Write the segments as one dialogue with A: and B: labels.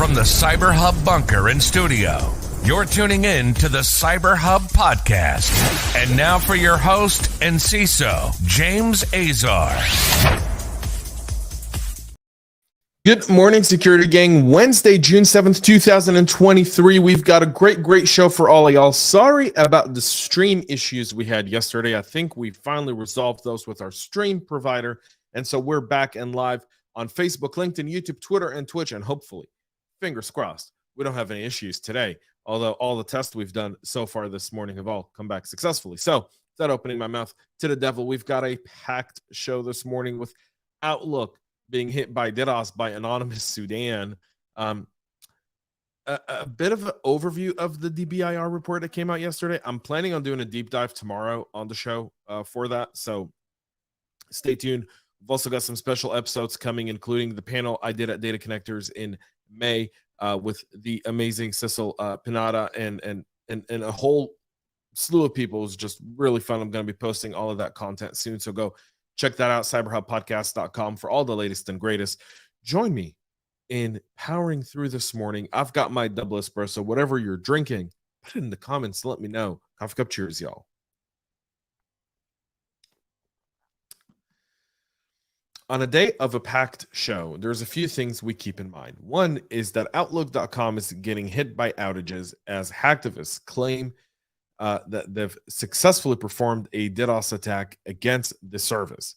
A: From the CyberHub bunker and studio, you're tuning in to the CyberHub Podcast. And now for your host and CISO, James Azar.
B: Good morning, security gang. Wednesday, June 7th, 2023. We've got a great show for all of y'all. Sorry about the stream issues we had yesterday. I think we finally resolved those with our stream provider. And so we're back and live on Facebook, LinkedIn, YouTube, Twitter, and Twitch. And hopefully, fingers crossed, we don't have any issues today. Although all the tests we've done so far this morning have all come back successfully. So, without opening my mouth to the devil, we've got a packed show this morning with Outlook being hit by DDoS by Anonymous Sudan. A bit of an overview of the DBIR report that came out yesterday. I'm planning on doing a deep dive tomorrow on the show for that. So stay tuned. We've also got some special episodes coming, including the panel I did at Data Connectors in May with the amazing Cecil Pinata and a whole slew of people. It was just really fun. I'm going to be posting all of that content soon. So go check that out, cyberhubpodcast.com for all the latest and greatest. Join me in powering through this morning. I've got my double espresso. Whatever you're drinking, put it in the comments. Let me know. Coffee cup cheers, y'all. On a day of a packed show, there's a few things we keep in mind. One is that Outlook.com is getting hit by outages as hacktivists claim that they've successfully performed a DDoS attack against the service.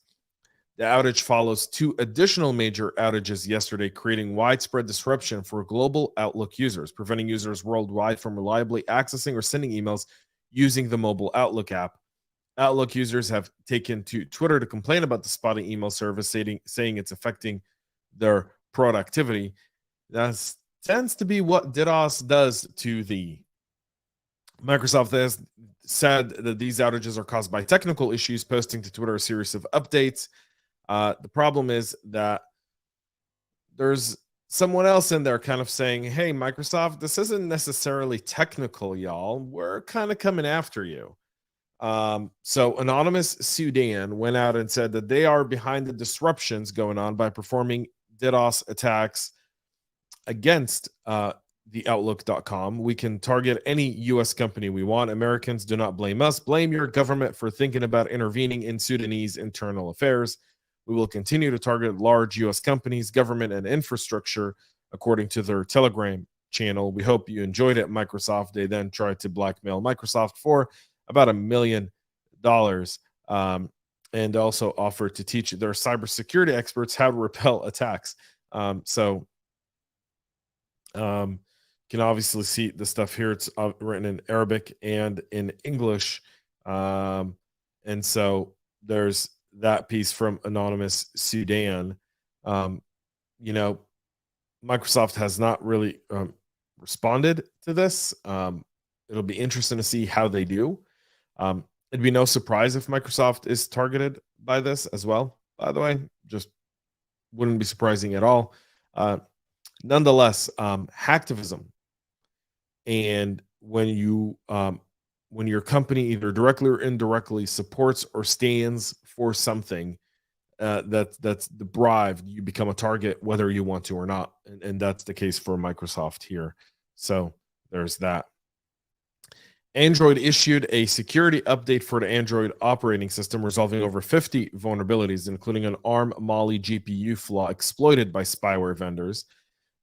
B: The outage follows two additional major outages yesterday, creating widespread disruption for global Outlook users, preventing users worldwide from reliably accessing or sending emails using the mobile Outlook app. Outlook users have taken to Twitter to complain about the spotty email service, saying it's affecting their productivity. That tends to be what DDoS does to the Microsoft has said that these outages are caused by technical issues, posting to Twitter a series of updates. The problem is that there's someone else in there kind of saying, hey, Microsoft, this isn't necessarily technical, y'all. We're kind of coming after you. So Anonymous Sudan went out and said that they are behind the disruptions going on by performing DDoS attacks against the Outlook.com. We can target any U.S. company we want. Americans do not blame us. Blame your government for thinking about intervening in Sudanese internal affairs. We will continue to target large U.S. companies, government, and infrastructure, according to their Telegram channel. We hope you enjoyed it, Microsoft. They then tried to blackmail Microsoft for about $1 million and also offered to teach their cybersecurity experts how to repel attacks. You can obviously see the stuff here. It's written in Arabic and in English. And so there's that piece from Anonymous Sudan. Microsoft has not really responded to this. It'll be interesting to see how they do. It'd be no surprise if Microsoft is targeted by this as well, by the way. Just wouldn't be surprising at all. Nonetheless, hacktivism. And when your company either directly or indirectly supports or stands for something that's deprived, you become a target whether you want to or not. And that's the case for Microsoft here. So there's that. Android issued a security update for the Android operating system, resolving over 50 vulnerabilities, including an ARM Mali GPU flaw exploited by spyware vendors.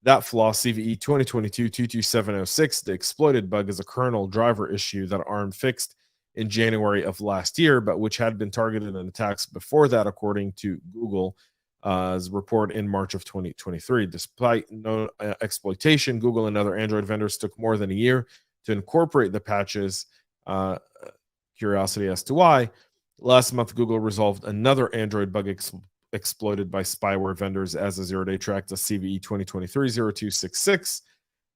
B: That flaw, CVE 2022-22706, the exploited bug, is a kernel driver issue that ARM fixed in January of last year, but which had been targeted in attacks before that, according to Google's report in March of 2023. Despite no exploitation, Google and other Android vendors took more than a year to incorporate the patches. Curiosity as to why. Last month, Google resolved another Android bug exploited by spyware vendors as a zero-day track to CVE 2023-0266.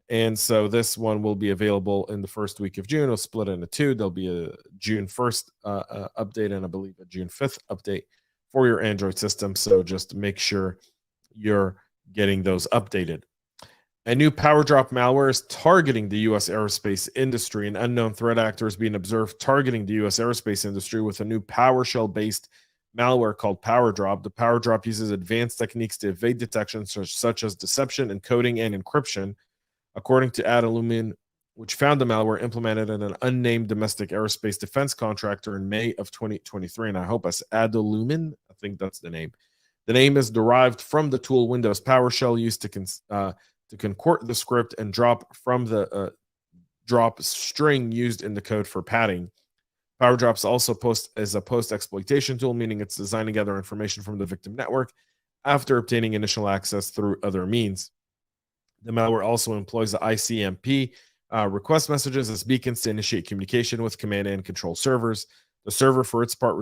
B: And so this one will be available in the first week of June. It'll split into two. There'll be a June 1st update and I believe a June 5th update for your Android system. So just make sure you're getting those updated. A new PowerDrop malware is targeting the U.S. aerospace industry. An unknown threat actor is being observed targeting the U.S. aerospace industry with a new PowerShell-based malware called PowerDrop. The PowerDrop uses advanced techniques to evade detection, such as deception, encoding, and encryption. According to Adalumin, which found the malware, implemented in an unnamed domestic aerospace defense contractor in May of 2023. And I hope that's Adalumin. I think that's the name. The name is derived from the tool Windows PowerShell used to contort the script and drop from the drop string used in the code for padding. PowerDrops also is a post-exploitation tool, meaning it's designed to gather information from the victim network after obtaining initial access through other means. The malware also employs the ICMP request messages as beacons to initiate communication with command and control servers. The server, for its part,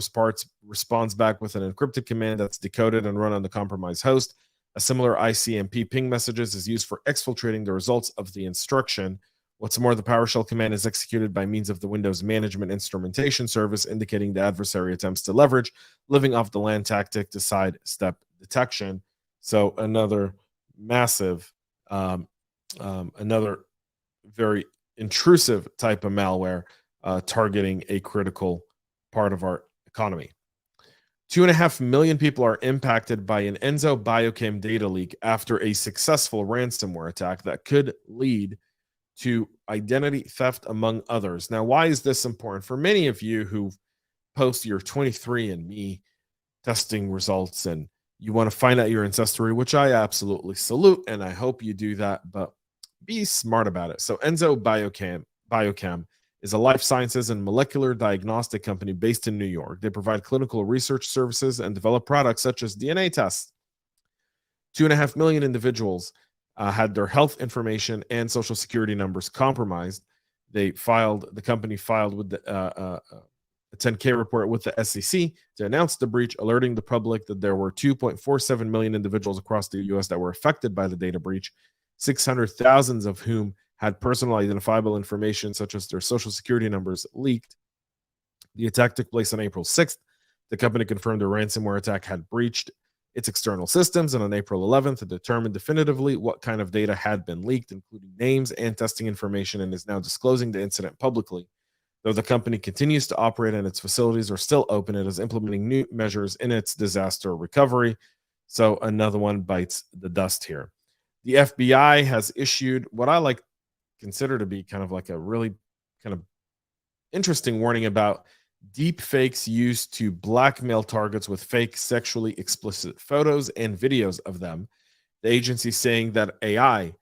B: responds back with an encrypted command that's decoded and run on the compromised host. A similar ICMP ping messages is used for exfiltrating the results of the instruction. What's more, the PowerShell command is executed by means of the Windows Management Instrumentation Service, indicating the adversary attempts to leverage living off the land tactic to sidestep detection. So another massive, another very intrusive type of malware targeting a critical part of our economy. 2.5 million people are impacted by an Enzo Biochem data leak after a successful ransomware attack that could lead to identity theft, among others. Now, why is this important? For many of you who post your 23andMe testing results and you want to find out your ancestry, which I absolutely salute, and I hope you do that, but be smart about it. So Enzo Biochem is a life sciences and molecular diagnostic company based in New York. They provide clinical research services and develop products such as DNA tests. 2.5 million individuals had their health information and social security numbers compromised. The company filed with a 10K report with the SEC to announce the breach, alerting the public that there were 2.47 million individuals across the US that were affected by the data breach, 600,000 of whom had personal identifiable information such as their social security numbers leaked. The attack took place on April 6th. The company confirmed the ransomware attack had breached its external systems, and on April 11th, it determined definitively what kind of data had been leaked, including names and testing information, and is now disclosing the incident publicly. Though the company continues to operate and its facilities are still open, it is implementing new measures in its disaster recovery. So another one bites the dust here. The FBI has issued what I consider to be kind of like a really kind of interesting warning about deep fakes used to blackmail targets with fake sexually explicit photos and videos of them. The agency saying that AI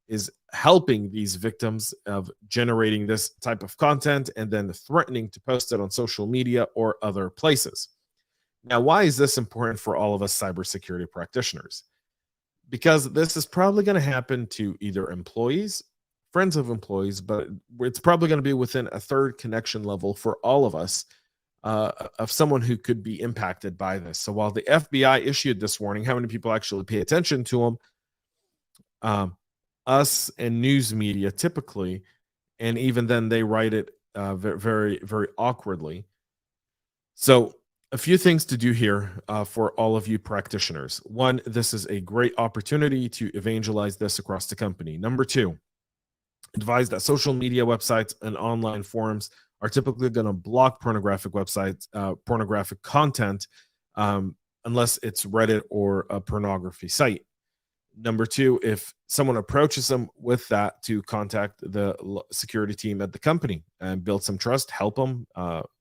B: is helping these victims of generating this type of content and then threatening to post it on social media or other places. Now, why is this important for all of us cybersecurity practitioners? Because this is probably going to happen to either employees, friends of employees, but it's probably going to be within a third connection level for all of us of someone who could be impacted by this. So while the FBI issued this warning, how many people actually pay attention to them? Us and news media typically, and even then they write it very, very awkwardly. So a few things to do here for all of you practitioners. One, this is a great opportunity to evangelize this across the company. Number two, advise that social media websites and online forums are typically going to block pornographic websites, pornographic content, unless it's Reddit or a pornography site. Number two, if someone approaches them with that, to contact the security team at the company and build some trust, help them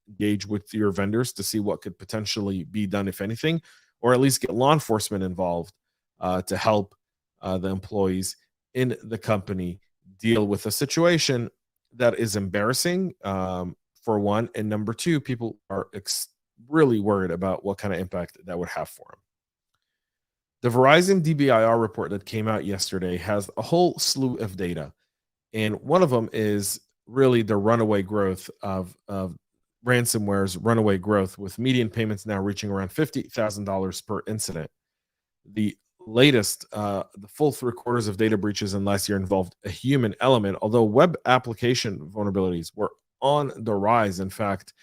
B: engage with your vendors to see what could potentially be done, if anything, or at least get law enforcement involved to help the employees in the company deal with a situation that is embarrassing, for one, and number two, people are really worried about what kind of impact that would have for them. The Verizon DBIR report that came out yesterday has a whole slew of data, and one of them is really the runaway growth of ransomware's runaway growth, with median payments now reaching around $50,000 per incident. The latest, the full 3/4 of data breaches in last year involved a human element, although web application vulnerabilities were on the rise. In fact,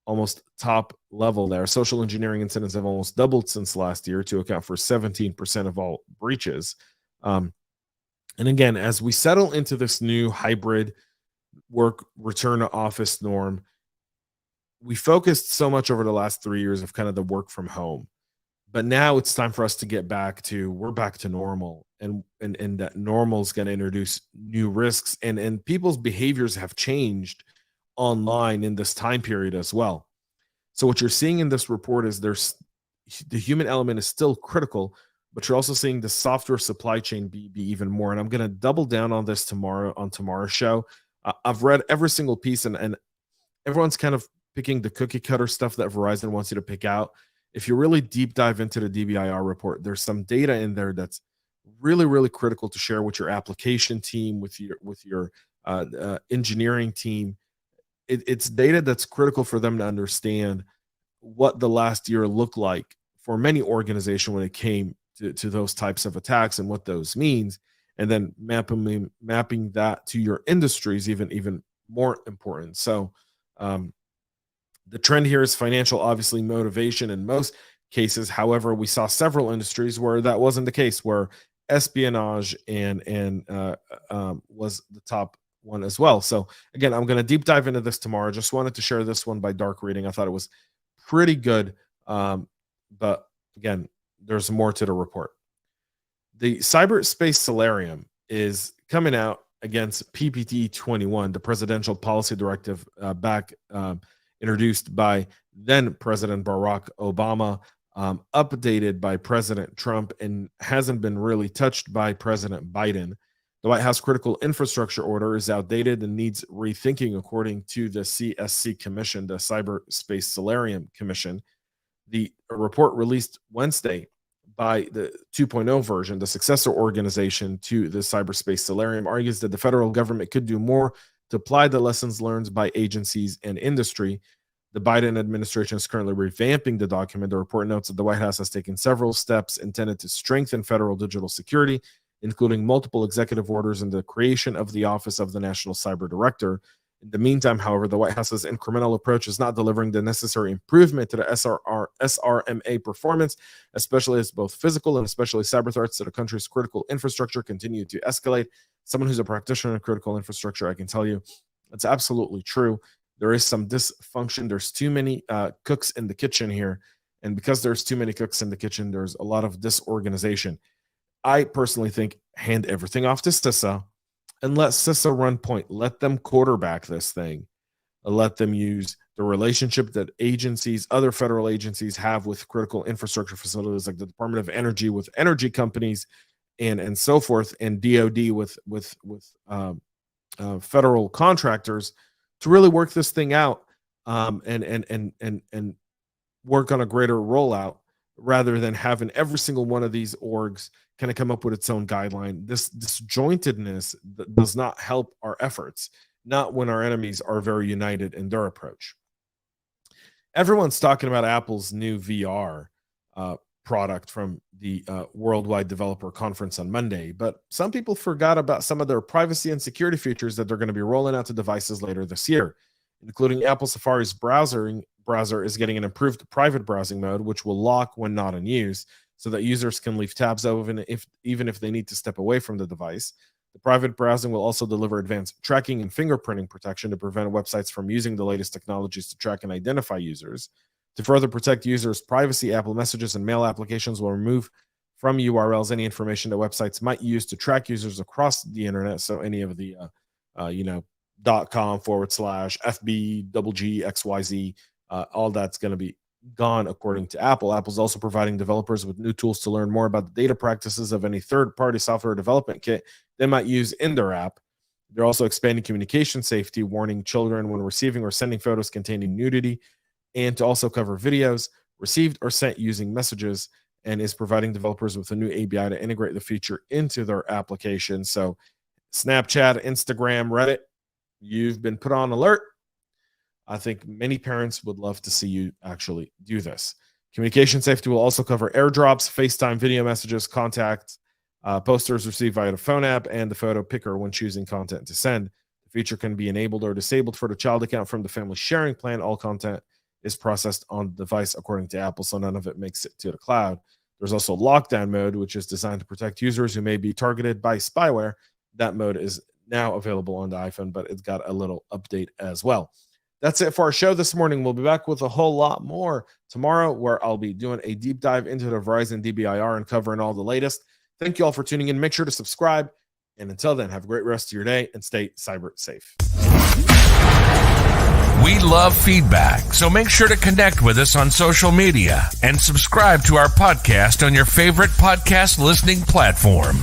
B: almost top level there. Social engineering incidents have almost doubled since last year to account for 17% of all breaches. And again, as we settle into this new hybrid work return to office norm, we focused so much over the last 3 years of kind of the work from home, but now it's time for us to get back to we're back to normal, and that normal is going to introduce new risks, and people's behaviors have changed online in this time period as well. So what you're seeing in this report is the human element is still critical, but you're also seeing the software supply chain be even more. And I'm going to double down on this tomorrow on tomorrow's show. I've read every single piece, and everyone's kind of picking the cookie cutter stuff that Verizon wants you to pick out. If you really deep dive into the DBIR report, there's some data in there that's really, really critical to share with your application team, with your engineering team. It's data that's critical for them to understand what the last year looked like for many organizations when it came to those types of attacks and what those means, and then mapping that to your industry is even more important. So the trend here is financial, obviously, motivation in most cases. However, we saw several industries where that wasn't the case, where espionage and was the top one as well. So again, I'm going to deep dive into this tomorrow. Just wanted to share this one by dark reading. I thought it was pretty good. But again, there's more to the report. The Cyberspace Solarium is coming out against PPT 21, the presidential policy directive introduced by then President Barack Obama, updated by President Trump, and hasn't been really touched by President Biden. The White House Critical Infrastructure Order is outdated and needs rethinking, according to the CSC Commission, the Cyberspace Solarium Commission. The report released Wednesday by the 2.0 version, the successor organization to the Cyberspace Solarium, argues that the federal government could do more to apply the lessons learned by agencies and industry. The Biden administration is currently revamping the document. The report notes that the White House has taken several steps intended to strengthen federal digital security, including multiple executive orders and the creation of the Office of the National Cyber Director. In the meantime, however, the White House's incremental approach is not delivering the necessary improvement to the SRMA performance, especially as both physical and especially cyber threats to the country's critical infrastructure continue to escalate. Someone who's a practitioner in critical infrastructure, I can tell you it's absolutely true. There is some dysfunction. There's too many cooks in the kitchen here. And because there's too many cooks in the kitchen, there's a lot of disorganization. I personally think hand everything off to CISA and let CISA run point. Let them quarterback this thing. Let them use the relationship that agencies, other federal agencies have with critical infrastructure facilities like the Department of Energy with energy companies and so forth, and DoD with federal contractors to really work this thing out and work on a greater rollout, rather than having every single one of these orgs kind of come up with its own guideline. This disjointedness does not help our efforts, not when our enemies are very united in their approach. Everyone's talking about Apple's new VR product from the Worldwide Developer Conference on Monday, but some people forgot about some of their privacy and security features that they're going to be rolling out to devices later this year, including Apple Safari's browser is getting an improved private browsing mode, which will lock when not in use, so that users can leave tabs open even if they need to step away from the device. The private browsing will also deliver advanced tracking and fingerprinting protection to prevent websites from using the latest technologies to track and identify users. To further protect users' privacy, Apple Messages and Mail applications will remove from URLs any information that websites might use to track users across the internet. So any of the .com/FB all that's going to be gone, according to Apple. Apple's also providing developers with new tools to learn more about the data practices of any third-party software development kit they might use in their app. They're also expanding communication safety, warning children when receiving or sending photos containing nudity, and to also cover videos received or sent using messages, and is providing developers with a new API to integrate the feature into their application. So Snapchat, Instagram, Reddit, you've been put on alert. I think many parents would love to see you actually do this. Communication safety will also cover airdrops, FaceTime video messages, contacts, posters received via the phone app, and the photo picker when choosing content to send. The feature can be enabled or disabled for the child account from the family sharing plan. All content is processed on the device, according to Apple, so none of it makes it to the cloud. There's also lockdown mode, which is designed to protect users who may be targeted by spyware. That mode is now available on the iPhone, but it's got a little update as well. That's it for our show this morning. We'll be back with a whole lot more tomorrow, where I'll be doing a deep dive into the Verizon DBIR and covering all the latest. Thank you all for tuning in. Make sure to subscribe. And until then, have a great rest of your day and stay cyber safe.
A: We love feedback, so make sure to connect with us on social media and subscribe to our podcast on your favorite podcast listening platform.